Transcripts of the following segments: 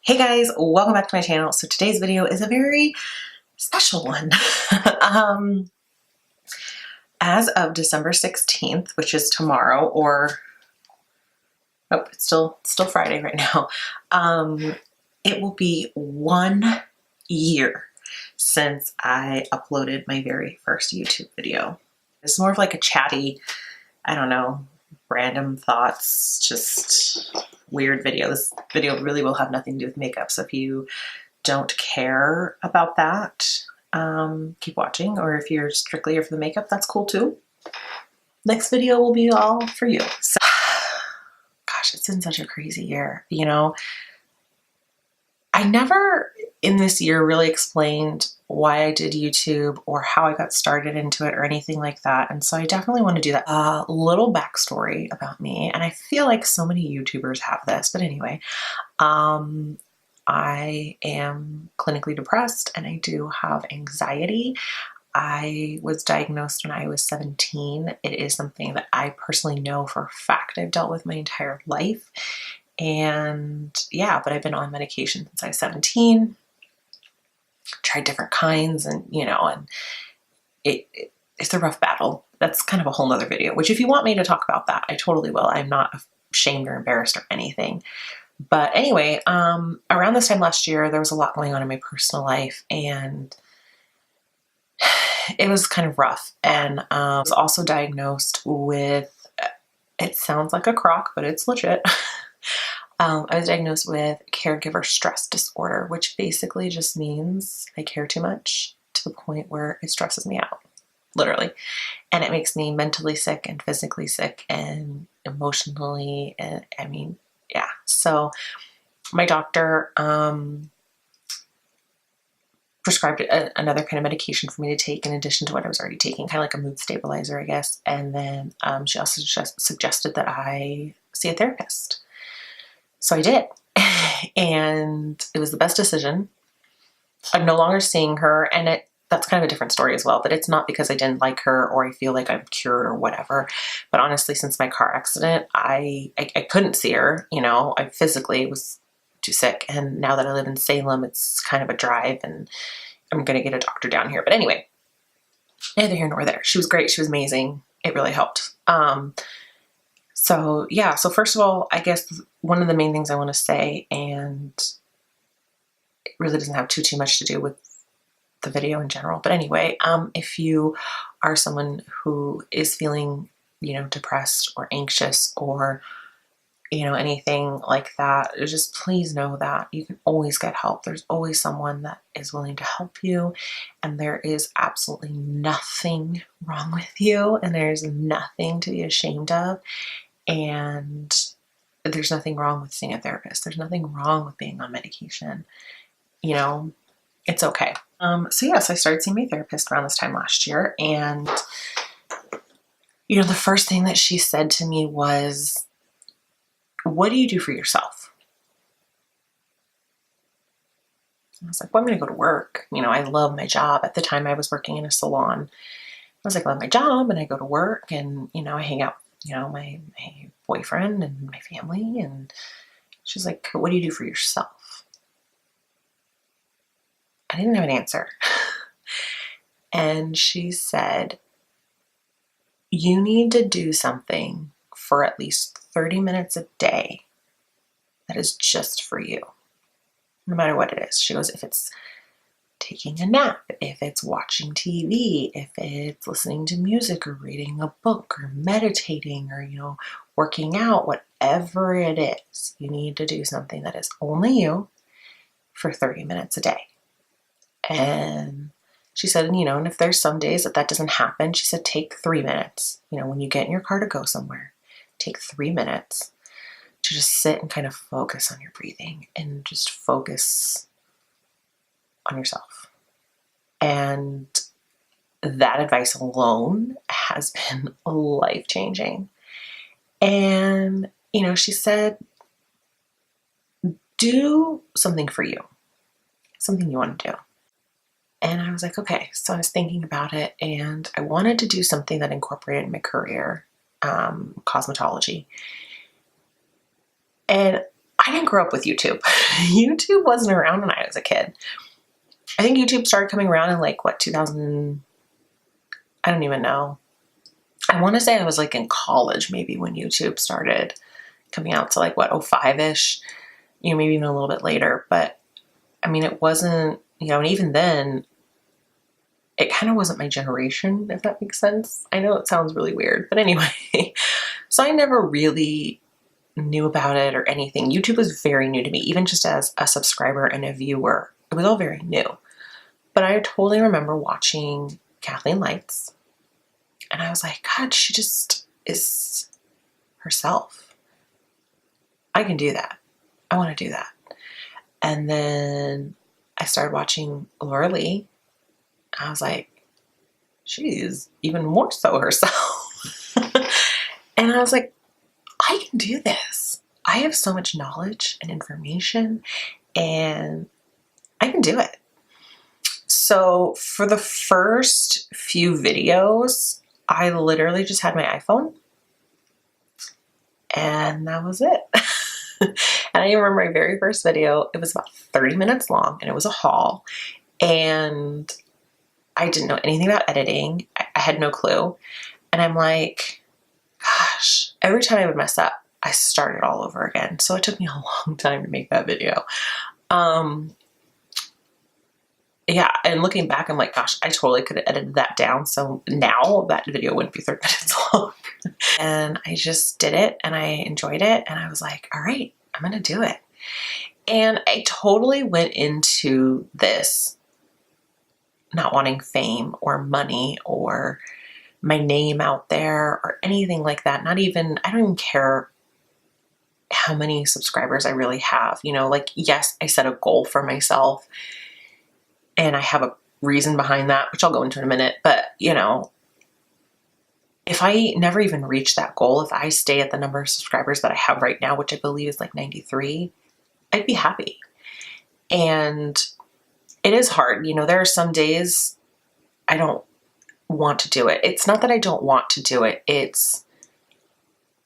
Hey guys, welcome back to my channel. So today's video is a very special one. As of December 16th, which is tomorrow, or nope, it's still Friday right now. It will be 1 year since I uploaded my very first YouTube video. It's more of like a chatty, I don't know, random thoughts, just weird video. This video really will have nothing to do with makeup, so if you don't care about that, keep watching, or if you're strictly here for the makeup, that's cool too. Next video will be all for you. So, gosh, it's been such a crazy year. You know, I never in this year really explained why I did YouTube or how I got started into it or anything like that. And so I definitely want to do that. A little backstory about me. And I feel like so many YouTubers have this, but anyway, I am clinically depressed and I do have anxiety. I was diagnosed when I was 17. It is something that I personally know for a fact I've dealt with my entire life. And yeah, but I've been on medication since I was 17, tried different kinds, and it's a rough battle. That's kind of a whole nother video, which if you want me to talk about that, I totally will. I'm not ashamed or embarrassed or anything. But anyway, around this time last year, there was a lot going on in my personal life, and it was kind of rough. And I was also diagnosed with, it sounds like a crock, but it's legit. I was diagnosed with caregiver stress disorder, which basically just means I care too much to the point where it stresses me out, literally. And it makes me mentally sick and physically sick and emotionally, and I mean, yeah. So my doctor prescribed another kind of medication for me to take in addition to what I was already taking, kind of like a mood stabilizer, I guess. And then she also suggested that I see a therapist. So I did, and it was the best decision. I'm no longer seeing her, and that's kind of a different story as well, but it's not because I didn't like her or I feel like I'm cured or whatever. But honestly, since my car accident, I couldn't see her. You know, I physically was too sick, and now that I live in Salem, it's kind of a drive, and I'm going to get a doctor down here. But anyway, neither here nor there. She was great. She was amazing. It really helped. So yeah, so first of all, I guess one of the main things I want to say, and it really doesn't have too much to do with the video in general, but anyway, if you are someone who is feeling, depressed or anxious or, anything like that, just please know that you can always get help. There's always someone that is willing to help you, and there is absolutely nothing wrong with you, and there's nothing to be ashamed of. And there's nothing wrong with seeing a therapist. There's nothing wrong with being on medication. It's okay. So yes, I started seeing my therapist around this time last year. And, the first thing that she said to me was, what do you do for yourself? I was like, well, I'm going to go to work. I love my job. At the time I was working in a salon. I was like, I love my job, and I go to work, and, I hang out my boyfriend and my family. And she's like, what do you do for yourself? I didn't have an answer. And she said, you need to do something for at least 30 minutes a day that is just for you, no matter what it is. She goes, if it's taking a nap, if it's watching TV, if it's listening to music or reading a book or meditating or, working out, whatever it is, you need to do something that is only you for 30 minutes a day. And she said, and if there's some days that doesn't happen, she said, take 3 minutes. When you get in your car to go somewhere, take 3 minutes to just sit and kind of focus on your breathing and just focus on yourself. And that advice alone has been life-changing. And, she said, do something for you, something you want to do. And I was like, okay. So I was thinking about it, and I wanted to do something that incorporated my career, cosmetology. And I didn't grow up with YouTube. YouTube wasn't around when I was a kid. I think YouTube started coming around in like, what, 2000? I don't even know. I want to say I was like in college maybe when YouTube started coming out, to like, what, 05-ish, maybe even a little bit later. But I mean, it wasn't, and even then, it kind of wasn't my generation, if that makes sense. I know it sounds really weird, but anyway. So I never really knew about it or anything. YouTube was very new to me, even just as a subscriber and a viewer. It was all very new. But I totally remember watching Kathleen Lights, and I was like, God, she just is herself. I can do that. I want to do that. And then I started watching Laura Lee. I was like, she's even more so herself. And I was like, I can do this. I have so much knowledge and information, and I can do it. So for the first few videos, I literally just had my iPhone, and that was it. And I remember my very first video, it was about 30 minutes long, and it was a haul, and I didn't know anything about editing. I had no clue. And I'm like, gosh, every time I would mess up, I started all over again. So it took me a long time to make that video. Yeah, and looking back, I'm like, gosh, I totally could have edited that down. So now that video wouldn't be 30 minutes long. And I just did it, and I enjoyed it. And I was like, all right, I'm going to do it. And I totally went into this not wanting fame or money or my name out there or anything like that. Not even, I don't even care how many subscribers I really have. Like, yes, I set a goal for myself, and I have a reason behind that, which I'll go into in a minute. But, if I never even reach that goal, if I stay at the number of subscribers that I have right now, which I believe is like 93, I'd be happy. And it is hard. There are some days I don't want to do it. It's not that I don't want to do it. It's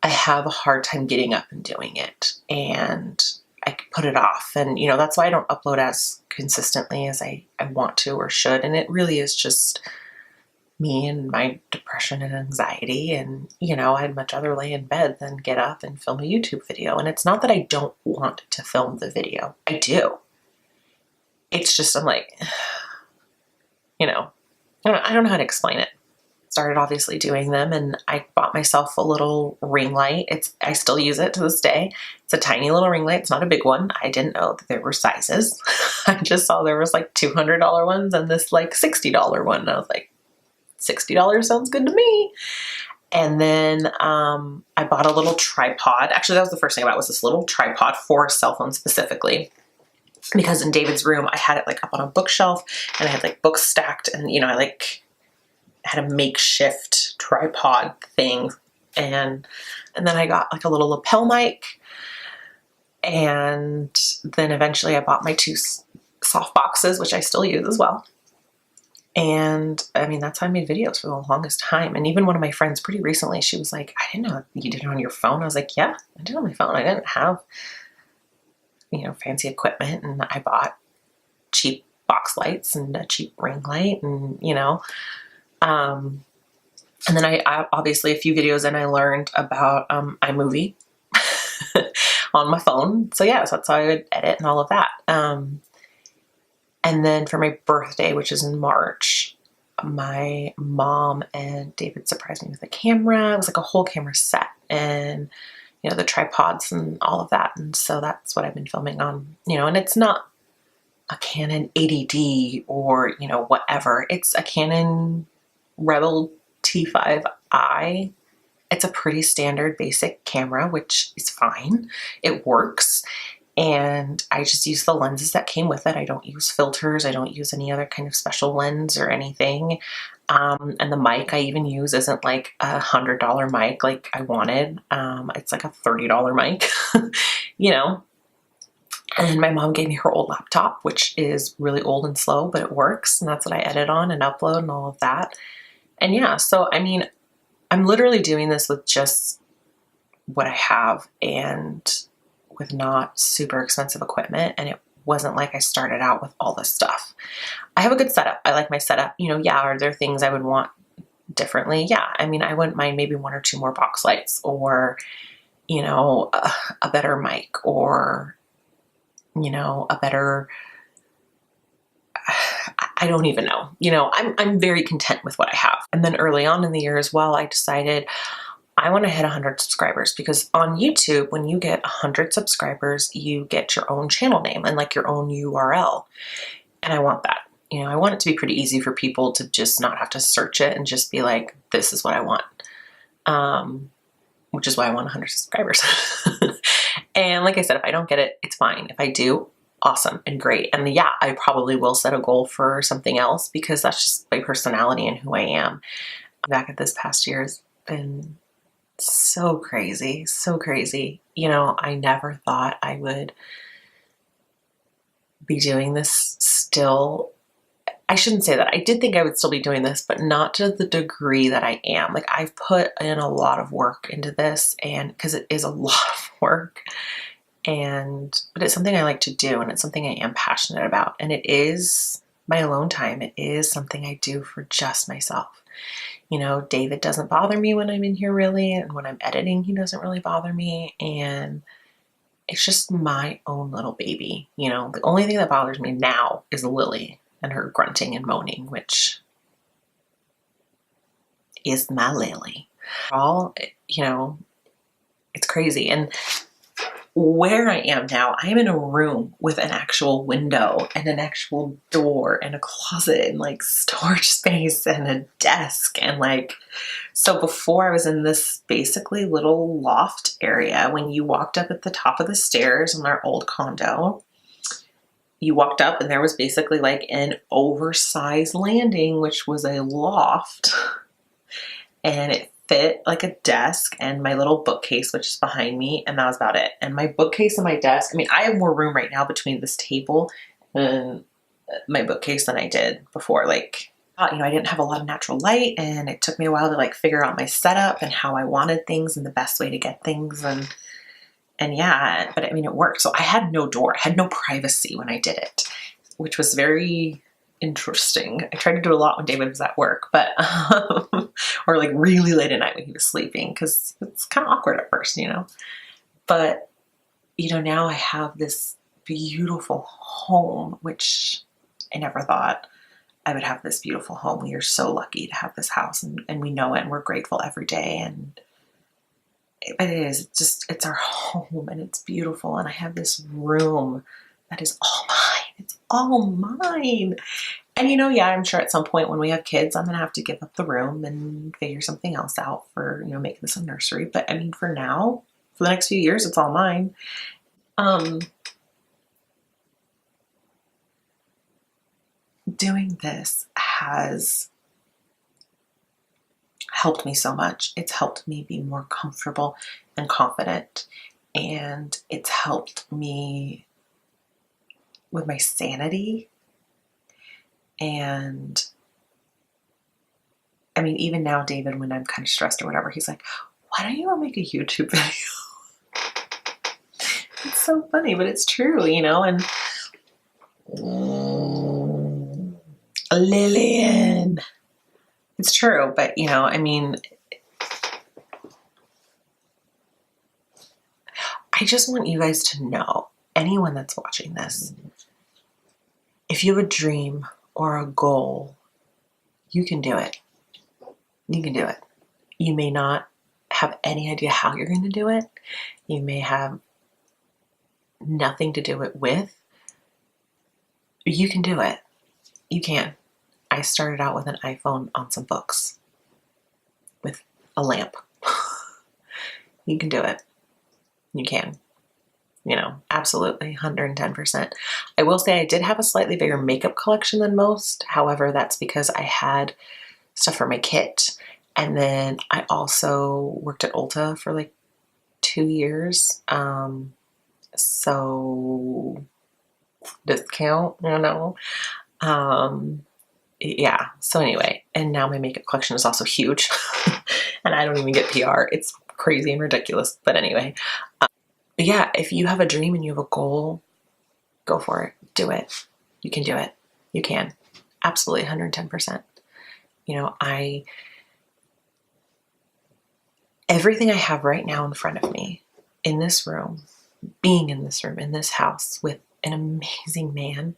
I have a hard time getting up and doing it, and I put it off. And, that's why I don't upload as consistently as I want to or should. And it really is just me and my depression and anxiety. And, I'd much rather lay in bed than get up and film a YouTube video. And it's not that I don't want to film the video. I do. It's just, I'm like, I don't know how to explain it. Started obviously doing them, and I bought myself a little ring light. I still use it to this day. It's a tiny little ring light. It's not a big one. I didn't know that there were sizes. I just saw there was like $200 ones and this like $60 one. And I was like, $60 sounds good to me. And then I bought a little tripod. Actually, that was the first thing I bought, was this little tripod for a cell phone specifically. Because in David's room, I had it like up on a bookshelf, and I had like books stacked, and I like had a makeshift tripod thing. And then I got like a little lapel mic, and then eventually I bought my 2 soft boxes, which I still use as well. And I mean, that's how I made videos for the longest time. And even one of my friends pretty recently, she was like, I didn't know you did it on your phone. I was like, yeah, I did it on my phone. I didn't have fancy equipment, and I bought cheap box lights and a cheap ring light, and and then I obviously a few videos in, I learned about iMovie on my phone. So yeah, so that's how I would edit and all of that. And then for my birthday, which is in March, my mom and David surprised me with a camera. It was like a whole camera set, and the tripods and all of that. And so that's what I've been filming on, and it's not a Canon 80D or, whatever. It's a Canon Rebel T5i. It's a pretty standard basic camera, which is fine. It works. And I just use the lenses that came with it. I don't use filters. I don't use any other kind of special lens or anything. And the mic I even use isn't like $100 mic like I wanted. It's like a $30 mic, And my mom gave me her old laptop, which is really old and slow, but it works. And that's what I edit on and upload and all of that. And yeah, so I mean, I'm literally doing this with just what I have and with not super expensive equipment, and it wasn't like I started out with all this stuff. I have a good setup. I like my setup. You know, yeah, are there things I would want differently? Yeah. I mean, I wouldn't mind maybe 1 or 2 more box lights, or, you know, a better mic, or, you know, a better, I don't even know. You know, I'm very content with what I have. And then early on in the year as well, I decided I want to hit 100 subscribers, because on YouTube, when you get 100 subscribers, you get your own channel name and like your own URL. And I want that. You know, I want it to be pretty easy for people to just not have to search it and just be like, this is what I want. Which is why I want 100 subscribers. And like I said, if I don't get it, it's fine. If I do, awesome and great. And yeah, I probably will set a goal for something else, because that's just my personality and who I am. Back at this past year has been so crazy, so crazy. You know, I never thought I would be doing this still. I shouldn't say that. I did think I would still be doing this, but not to the degree that I am. Like, I've put in a lot of work into this, and because it is a lot of work, but it's something I like to do, and it's something I am passionate about. And it is my alone time. It is something I do for just myself. You know, David doesn't bother me when I'm in here really, and when I'm editing, he doesn't really bother me. And it's just my own little baby. You know, the only thing that bothers me now is Lily and her grunting and moaning, which is my Lily. All, you know, it's crazy. And where I am now, I am in a room with an actual window and an actual door and a closet and like storage space and a desk. And like, so before I was in this basically little loft area. When you walked up at the top of the stairs in our old condo, you walked up and there was basically like an oversized landing, which was a loft, and it fit like a desk and my little bookcase, which is behind me, and that was about it. And my bookcase and my desk, I mean, I have more room right now between this table and my bookcase than I did before. Like, you know, I didn't have a lot of natural light, and it took me a while to like figure out my setup and how I wanted things and the best way to get things. And yeah, but I mean, it worked. So I had no door, I had no privacy when I did it, which was very interesting. I tried to do a lot when David was at work, but, or like really late at night when he was sleeping, because it's kind of awkward at first, you know. But, you know, now I have this beautiful home, which I never thought I would have this beautiful home. We are so lucky to have this house, and we know it, and we're grateful every day. But it is just, it's our home, and it's beautiful. And I have this room that is all mine. It's all mine. And, you know, yeah, I'm sure at some point when we have kids, I'm going to have to give up the room and figure something else out for, you know, making this a nursery. But I mean, for now, for the next few years, it's all mine. Doing this has helped me so much. It's helped me be more comfortable and confident, and it's helped me with my sanity. And I mean, even now, David, when I'm kind of stressed or whatever, he's like, why don't you want to make a YouTube video? It's so funny, but it's true, you know. And Lillian, it's true. But, you know, I mean, I just want you guys to know, anyone that's watching this, if you have a dream or a goal, you can do it. You can do it. You may not have any idea how you're going to do it. You may have nothing to do it with. You can do it. You can. I started out with an iPhone on some books with a lamp. You can do it. You can. You know, absolutely, 110%. I will say I did have a slightly bigger makeup collection than most. However, that's because I had stuff for my kit. And then I also worked at Ulta for like 2 years. So discount, you know. Yeah, so anyway, and now my makeup collection is also huge. And I don't even get PR. It's crazy and ridiculous. But anyway, But yeah, if you have a dream and you have a goal, go for it. Do it. You can do it. You can. Absolutely, 110%. You know, everything I have right now in front of me, in this room, being in this room, in this house with an amazing man,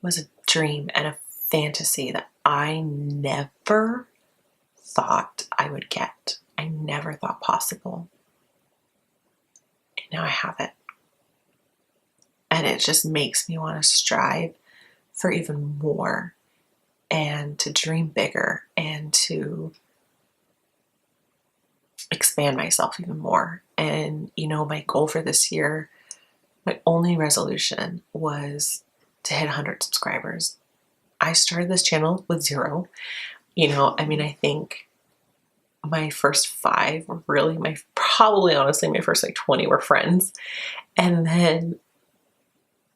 was a dream and a fantasy that I never thought I would get. I never thought possible. And now I have it. And it just makes me want to strive for even more and to dream bigger and to expand myself even more. And, you know, my goal for this year, my only resolution was to hit 100 subscribers. I started this channel with 0. You know, I mean, I think my first 5 were really probably honestly my first like 20 were friends. And then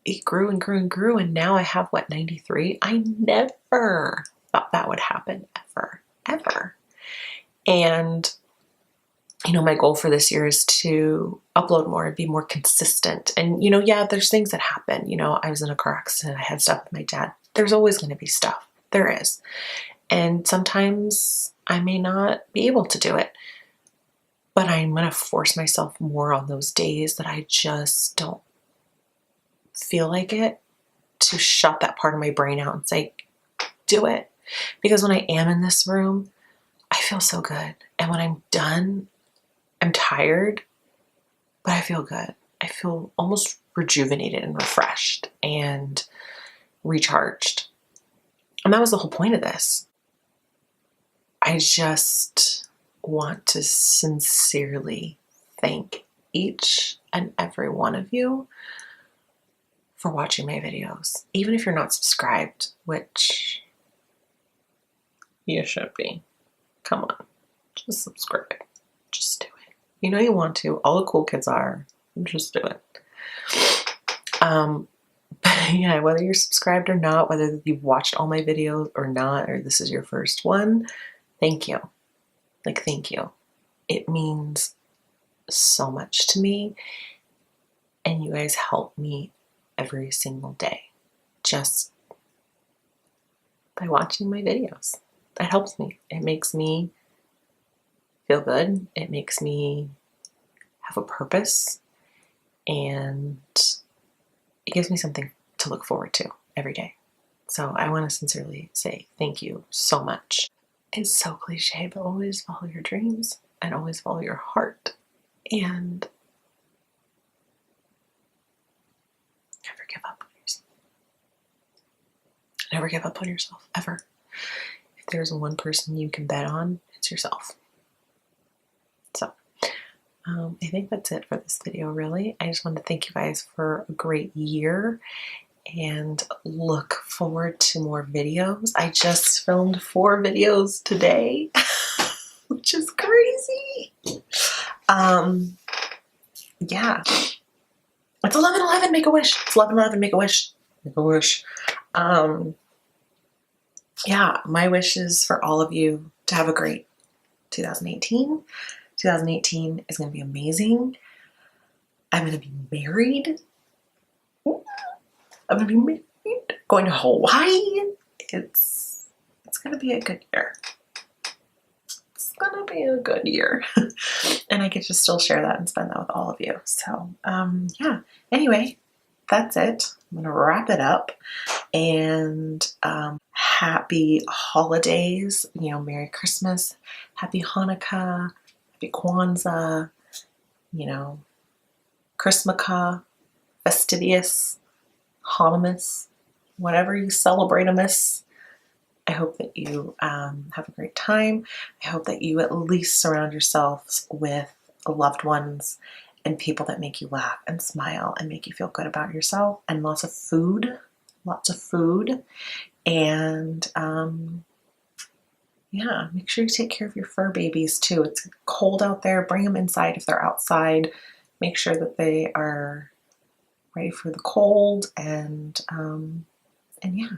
it grew and grew and grew. And now I have 93. I never thought that would happen ever. And, you know, my goal for this year is to upload more and be more consistent. And, you know, yeah, there's things that happen. You know, I was in a car accident. I had stuff with my dad. There's always going to be stuff. There is. And sometimes I may not be able to do it. But I'm going to force myself more on those days that I just don't feel like it, to shut that part of my brain out and say, do it. Because when I am in this room, I feel so good. And when I'm done, I'm tired, but I feel good. I feel almost rejuvenated and refreshed and recharged. And that was the whole point of this. I just want to sincerely thank each and every one of you for watching my videos. Even if you're not subscribed, which you should be. Come on, just subscribe. Just do it. You know you want to. All the cool kids are. Just do it. But yeah, whether you're subscribed or not, whether you've watched all my videos or not, or this is your first one, thank you. Like, thank you. It means so much to me. And you guys help me every single day just by watching my videos. That helps me. It makes me feel good. It makes me have a purpose, and it gives me something to look forward to every day. So I want to sincerely say thank you so much. It's so cliche, but always follow your dreams and always follow your heart, and never give up on yourself. Never give up on yourself, ever. If there's one person you can bet on, it's yourself. So I think that's it for this video, really. I just want to thank you guys for a great year and look forward to more videos. I just filmed 4 videos today, which is crazy. Yeah. It's 11/11, make a wish. It's 11/11, make a wish. Make a wish. Yeah, my wish is for all of you to have a great 2018. 2018 is going to be amazing. I'm going to be married. I'm going to be married. Going to Hawaii. It's going to be a good year. It's going to be a good year. And I get to still share that and spend that with all of you. So, yeah. Anyway, that's it. I'm going to wrap it up. And happy holidays. You know, Merry Christmas. Happy Hanukkah. Happy Kwanzaa. You know, Christmaka, Fastidious, Honimus, whatever you celebrate amiss. I hope that you have a great time. I hope that you at least surround yourselves with loved ones and people that make you laugh and smile and make you feel good about yourself, and lots of food. And yeah, make sure you take care of your fur babies too. It's cold out there. Bring them inside if they're outside. Make sure that they are ready for the cold, and yeah,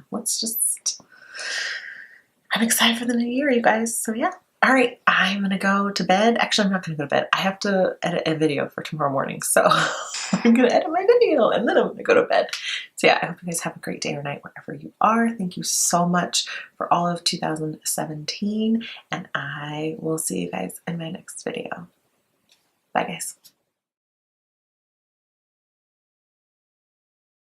I'm excited for the new year, you guys. So yeah, All right, I'm gonna go to bed. Actually, I'm not gonna go to bed. I have to edit a video for tomorrow morning, so I'm gonna edit my video and then I'm gonna go to bed. So yeah, I hope you guys have a great day or night wherever you are. Thank you so much for all of 2017, and I will see you guys in my next video. Bye, guys.